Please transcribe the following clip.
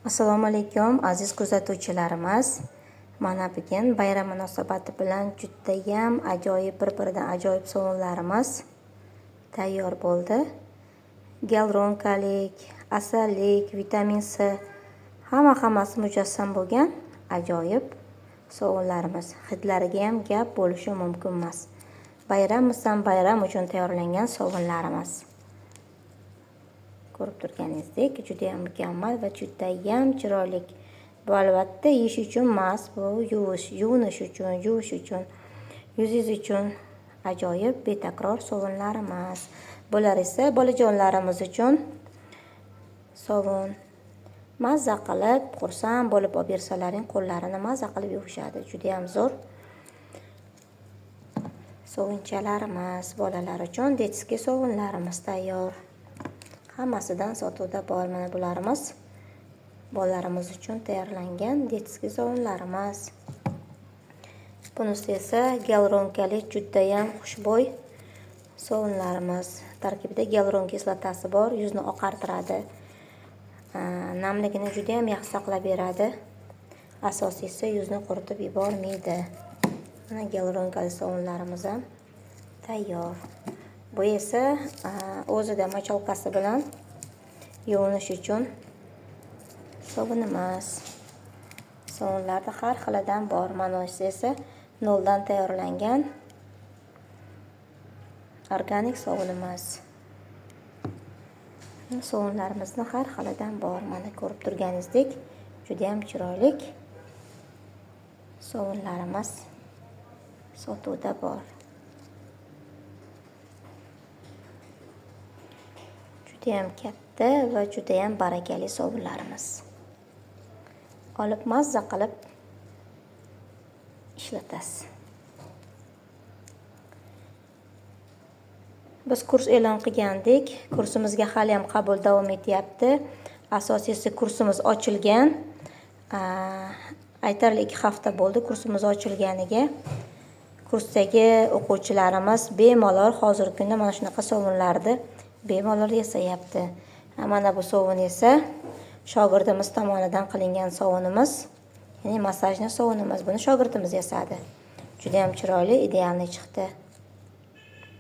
Assalomu alaykum aziz kuzatuvchilarimiz. Mana bugun bayram munosabati bilan judayam ajoyib, bir-biridan ajoyib sovunlarimiz tayyor bo'ldi. Gialuronkalik, asallik, vitamin C hammasi mujassam bo'lgan ajoyib sovunlarimiz. Hidlariga ham gap bo'lishi mumkin emas. Bayram uchun tayyorlangan sovunlarimiz. Ko'rib turganingizdek, juda ham mukammal va juda ham chiroyli. Bu albatta yeyish uchun emas, bu yuvinish uchun, yuvish uchun, yuzingiz uchun ajoyib betakror sovunlarimiz. Bular esa bolajonlarimiz uchun sovun. Mazza qilib, xursand bo'lib olib bersalaring, qo'llarini mazza qilib yuvishadi. Juda ham zo'r sovunchalarimiz. Bolalar uchun detskiy sovunlarimiz tayyor. Hammasidan sotuvda bor. Mana bularimiz bolalarimiz uchun tayyorlangan detskiy sovunlarimiz. Bunisi esa gialuronkalik juda ham xushbo'y sovunlarimiz. Tarkibida gialuron kislotasi bor, yuzni oqartiradi. Namligini juda ham yaxshi saqlab beradi. Asosiysi yuzni quritib yubormaydi. Mana gialuronkalik sovunlarimiz ham tayyor. Bu esa o'zida machalkasi bilan yuvinish uchun sovunimiz. Sovunlarda har xilidan bor. Mana bu esa noldan tayyorlangan organik sovunimiz. Sovunlarimizni har xilidan bor. Mana ko'rib turganingizdek, juda ham chiroyli sovunlarimiz sotuvda bor. Judayam katta va judayam barakali sovunlarimiz. Olib mazza qilib ishlatasiz. Biz kurs e'lon qilgandik. Kursimizga hali ham qabul davom etyapti. Asosiysi kursimiz ochilgan. Aytarli 2 hafta bo'ldi kursimiz ochilganiga. Kursdagi o'quvchilarimiz bemalol hozirgi kunda mana shunaqa sovunlarni bemalol yasayapti. Mana bu sovun esa shogirdimiz tomonidan qilingan sovunimiz, ya'ni massajni sovunimiz. Buni shogirdimiz yasadi. Juda ham chiroyli, idealni chiqdi.